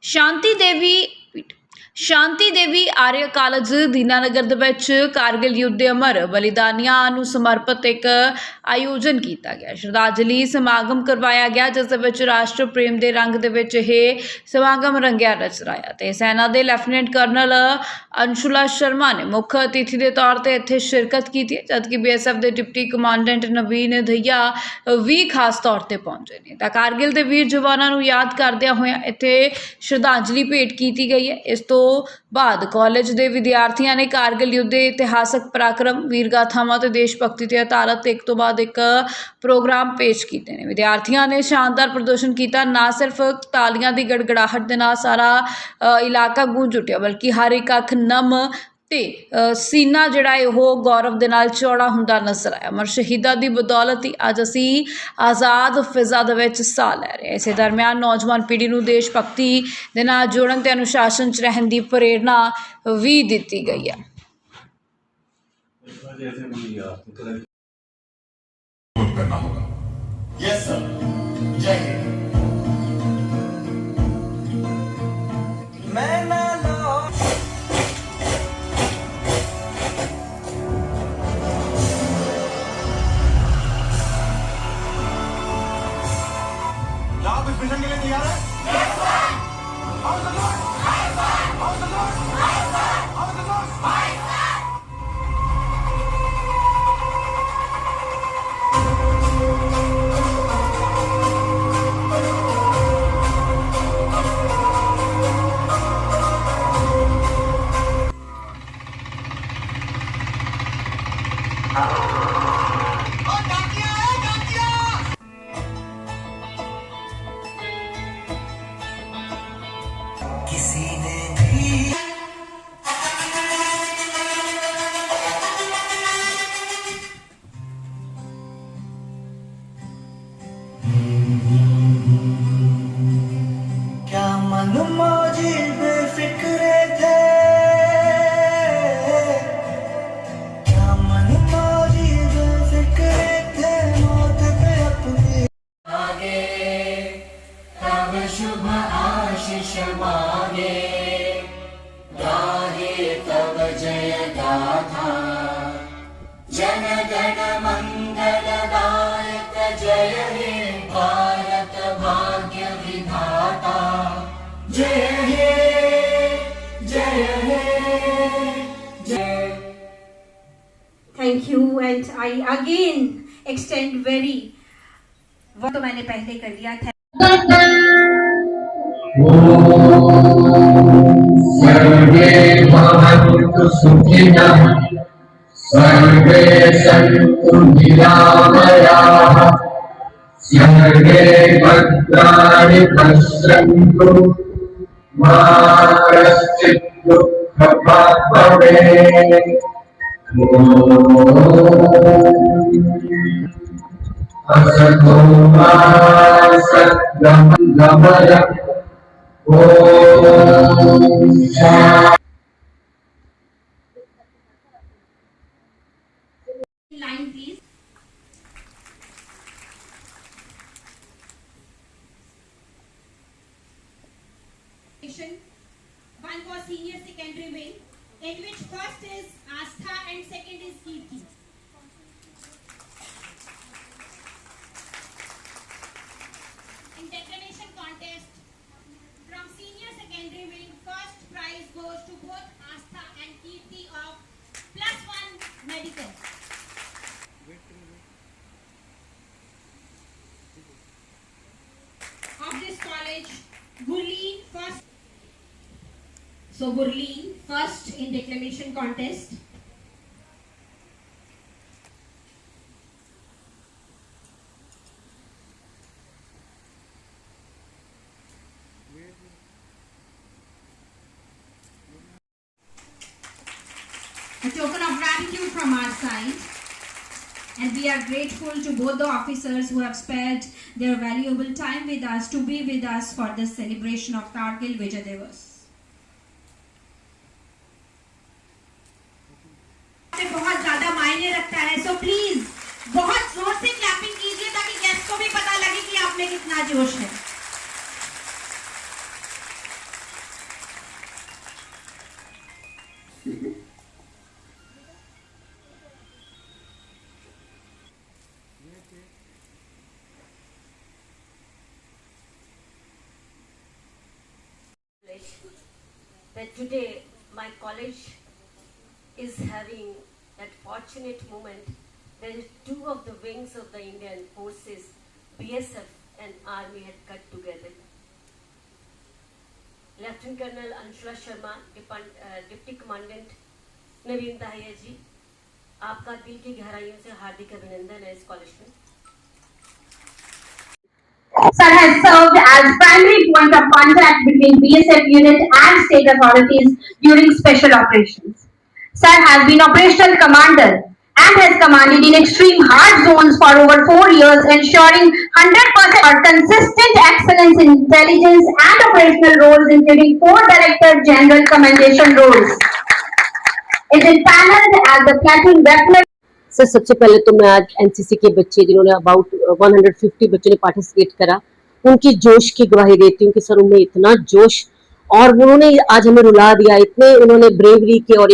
शांति देवी आर्य college Dinanagar दे विच कारगिल युद्ध दे अमर बलिदानियां नूं समर्पित एक आयोजन किया गया। श्रद्धांजलि समागम करवाया गया जिस दे विच राष्ट्र प्रेम दे रंग दे विच यह समागम रंगिया नजराया ते सेना दे लैफ्टिनेंट कर्नल अंशुला शर्मा ने मुख अतिथि के तौर पर इत्थे शिरकत की, जबकि BSF के डिप्टी कमांडेंट नवीन दहिया भी खास तौर पर पहुंचे ने। कारगिल के वीर जवानों को याद करदिया होया इत्थे श्रद्धांजलि भेंट की गई है। इस तो बाद कॉलेज के विद्यार्थियों ने कारगिल युद्ध के इतिहासक पराक्रम वीर गाथावां ते देशभक्ति ते आधारित एक तो बाद एक प्रोग्राम पेश किए हैं। विद्यार्थियों ने शानदार प्रदर्शन किया, ना सिर्फ तालियां की गड़गड़ाहट के नाल सारा इलाका गूंज उठिया बल्कि हर एक अख नम ते सीना जिहड़ा है वो गौरव दे नाल चौड़ा हुंदा नजर आया। अमर शहीदां दी बदौलत ही अज असी आज़ाद फिजा दे विच साह लै रहे। इस दरम्यान नौजवान पीढ़ी नूं देश भगती दे नाल जोड़न ते अनुशासन च रहन दी प्रेरणा भी दित्ती गई है। करना होगा। यस सर, जय हिंद। मैं ना आप इस मिशन के लिए तैयार है? Yes sir. आओ सर, आओ सर, आओ सर। किसी ने भी क्या मन मौजी बेफिक्रे थे, क्या मन मौजी बेफिक्रे थे, मौत पे अपनी आगे तब शुभ आशीष मांगे, गाहे तब जय गाथा, जन गण मंगलदायक जय हे भारत भाग्य विधाता, जय हे जय हे जय। Thank you and I again extend very वो तो मैंने पहले कर लिया था। सर्वे भवन्तु सुखिनः, सर्वे सन्तु निरामयाः, सर्वे भद्राणि पश्यन्तु, मा कश्चित् दुःखभाग् भवेत्। असतो मा सद्गमय Line please. One was senior secondary wing, in which first is Astha and second is Kirti. In declamation contest from senior secondary wing, first prize goes to both Astha and Kirti of +1 medical. Of this college, Gurleen first. So Gurleen first in declamation contest. A token of gratitude from our side, and we are grateful to both the officers who have spared their valuable time with us to be with us for this celebration of Kargil Vijay Divas. बहुत ज्यादा मायने रखता है, so please बहुत जोर से clapping कीजिए ताकि गेस्ट को भी पता लगे कि आप में कितना जोश है। that today my college is having that fortunate moment that two of the wings of the Indian forces, BSF and Army, had cut together. Lieutenant Colonel Anshula Sharma, Deputy Commandant नवीन दाहिया जी, आपका दिल की गहराइयों से हार्दिक अभिनंदन है इस कॉलेज में। Sir has served as primary point of contact between BSF unit and state authorities during special operations. Sir has been operational commander and has commanded in extreme hard zones for over 4 years, ensuring 100% consistent excellence in intelligence and operational roles, including 4 Director General Commendation roles. It is paneled as the platoon weapon. Sir सबसे पहले तो मैं आज NCC के बच्चे जिन्होंने about 150 बच्चों ने पार्टिसिपेट करा, उनकी जोश की गवाही देती हूँ कि सर उनमें इतना जोश और उन्होंने आज हमें रुला दिया, इतने उन्होंने ब्रेवरी के और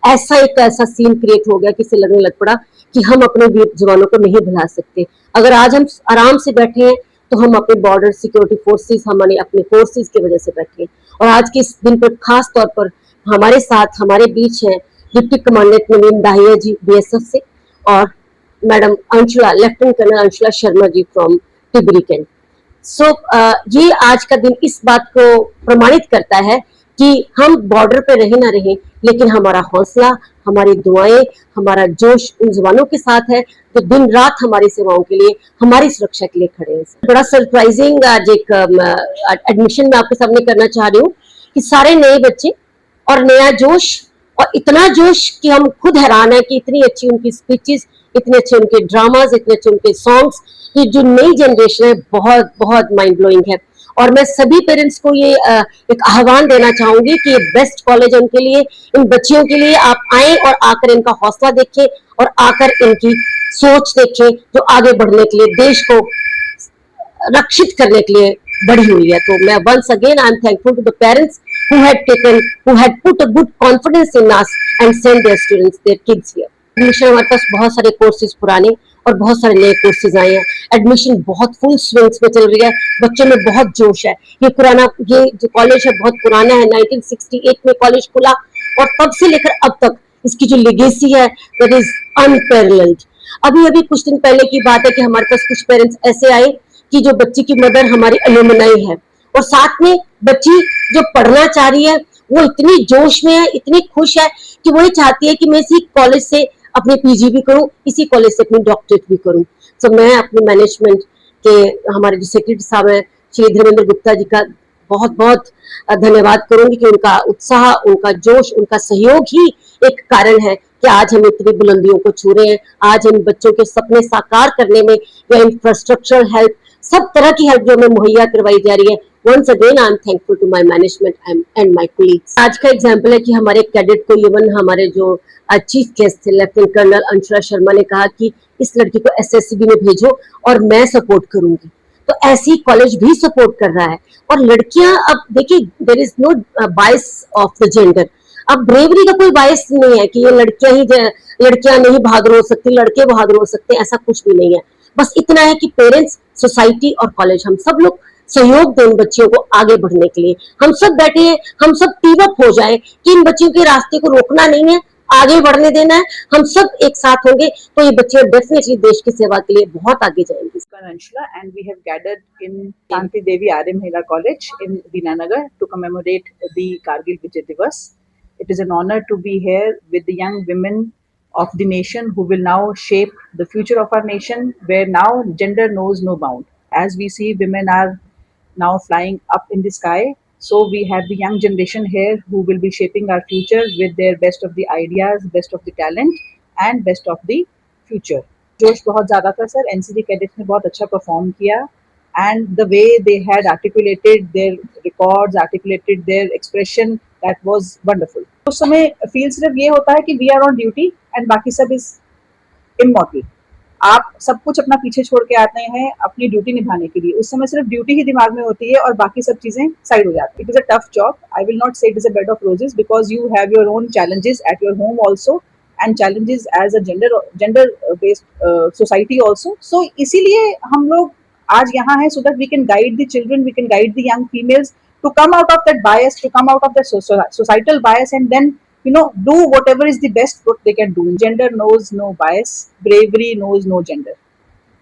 ऐसा सीन क्रिएट हो गया कि इसे लगने लग पड़ा कि हम अपने वीर जवानों को नहीं भुला सकते। अगर आज हम आराम से बैठे हैं तो हम अपने बॉर्डर सिक्योरिटी फोर्सेस, हमारे अपने फोर्सेस की वजह से बैठे हैं। और आज के इस दिन पर खास तौर पर हमारे साथ हमारे बीच हैं deputy commandant Naveen Dahiya ji BSF से और madam Anshula, lieutenant colonel Anshula Sharma ji from Tibri cantt. So ये आज का दिन इस बात को प्रमाणित करता है कि हम बॉर्डर पे रहे ना रहे, लेकिन हमारा हौसला, हमारी दुआएं, हमारा जोश उन जवानों के साथ है जो दिन रात हमारी सेवाओं के लिए, हमारी सुरक्षा के लिए खड़े हैं। बड़ा सरप्राइजिंग आज एक एडमिशन में आपके सामने करना चाह रही हूँ कि सारे नए बच्चे और नया जोश और इतना जोश कि हम खुद हैरान है कि इतनी अच्छी उनकी स्पीचेस, इतने अच्छे उनके ड्रामाज, इतने अच्छे उनके सॉन्ग्स। ये जो नई जनरेशन है बहुत बहुत माइंड ब्लोइंग है। और मैं सभी पेरेंट्स को ये एक आह्वान देना चाहूंगी कि ये बेस्ट कॉलेज है उनके लिए, इन बच्चियों के लिए। आप आए और आकर इनका हौसला देखें और आकर इनकी सोच देखें जो आगे बढ़ने के लिए, देश को रक्षित करने के लिए बढ़ी हुई है। तो मैं once again I am thankful to the parents who had put a good confidence in us and sent their students, their kids here. Admission हमारे पास बहुत सारे कोर्सेज पुराने और बहुत सारे नए कोर्सेज आए हैं। एडमिशन बहुत फुल स्विंग्स में चल रही है, बच्चों में बहुत जोश है। ये जो कॉलेज है बहुत पुराना है, 1968 में कॉलेज खुला और तब से लेकर अब तक इसकी जो लेगेसी है दैट इज अनपैरेलल्ड। अभी कुछ दिन पहले की बात है कि हमारे पास कुछ पेरेंट्स ऐसे आए कि जो बच्ची की मदर हमारी अलुमनाई है और साथ में बच्ची जो पढ़ना चाह रही है वो इतनी जोश में है, इतनी खुश है कि वो ये चाहती है कि मैं इसी कॉलेज से अपने पीजी भी करूं, इसी कॉलेज से अपनी डॉक्टरेट भी करूं। तो मैं अपने मैनेजमेंट के हमारे जो सेक्रेटरी साहब हैं श्री धर्मेंद्र गुप्ता जी का बहुत बहुत धन्यवाद करूंगी कि उनका उत्साह, उनका जोश, उनका सहयोग ही एक कारण है कि आज हम इतनी बुलंदियों को छू रहे हैं। आज इन बच्चों के सपने साकार करने में या इंफ्रास्ट्रक्चर हेल्प, सब तरह की हेल्प जो हमें मुहैया करवाई जा रही है। Once again, I am thankful to my management and my colleagues. आज का एग्जाम्पल है कि हमारे कैडेट को, इवन हमारे जो चीफ गेस्ट थे लेफ्टिनेंट कर्नल अंशुला शर्मा ने कहा कि इस लड़की को एसएससीबी में भेजो और मैं सपोर्ट करूंगी। तो ऐसी कॉलेज भी सपोर्ट कर रहा है। और लड़कियां, अब देखिए there is no bias of the gender. अब ब्रेवरी का कोई बायस नहीं है कि ये लड़कियां नहीं बहादुर हो सकती, लड़के बहादुर हो सकते हैं, ऐसा कुछ भी नहीं है। बस इतना है कि पेरेंट्स, सोसाइटी और कॉलेज, हम सब लोग सहयोग दें इन बच्चियों को आगे बढ़ने के लिए। हम सब बैठे हैं, हम सब टीम अप हो जाए कि इन बच्चियों के रास्ते को रोकना नहीं है, आगे बढ़ने देना है। हम सब एक साथ होंगे तो ये बच्चे डेफिनेटली देश की सेवा के लिए बहुत आगे जाएंगे। Anshula, and we have gathered in Shanti Devi R.M. Mehra College in Dinanagar to commemorate the Kargil Vijay Divas. It is an honor to be here with the young women of the nation who will now shape the future of our nation, where now gender knows no bound. As we see, women are now flying up in the sky. So we have the young generation here who will be shaping our future with their best of the ideas, best of the talent and best of the future. जोश बहुत ज़्यादा था sir, NCC cadets ने बहुत अच्छा perform किया and the way they had articulated their records, articulated their expression, that was wonderful. उस समय फील सिर्फ ये होता है कि we are on duty and बाकी सब is immortal. आप सब कुछ अपना पीछे छोड़ के आते हैं अपनी ड्यूटी निभाने के लिए, उस समय सिर्फ ड्यूटी ही दिमाग में होती है और बाकी सब चीजें साइड हो जाती है. It is a tough job. I will not say it is a bed of roses because you have your own challenges at your home also and challenges as a gender based society also. So इसीलिए हम लोग आज यहाँ हैं so that we can guide the children, we can guide the young females to come out of that bias, to come out of that societal bias, and then do whatever is the best what they can do. Gender knows no bias, bravery knows no gender.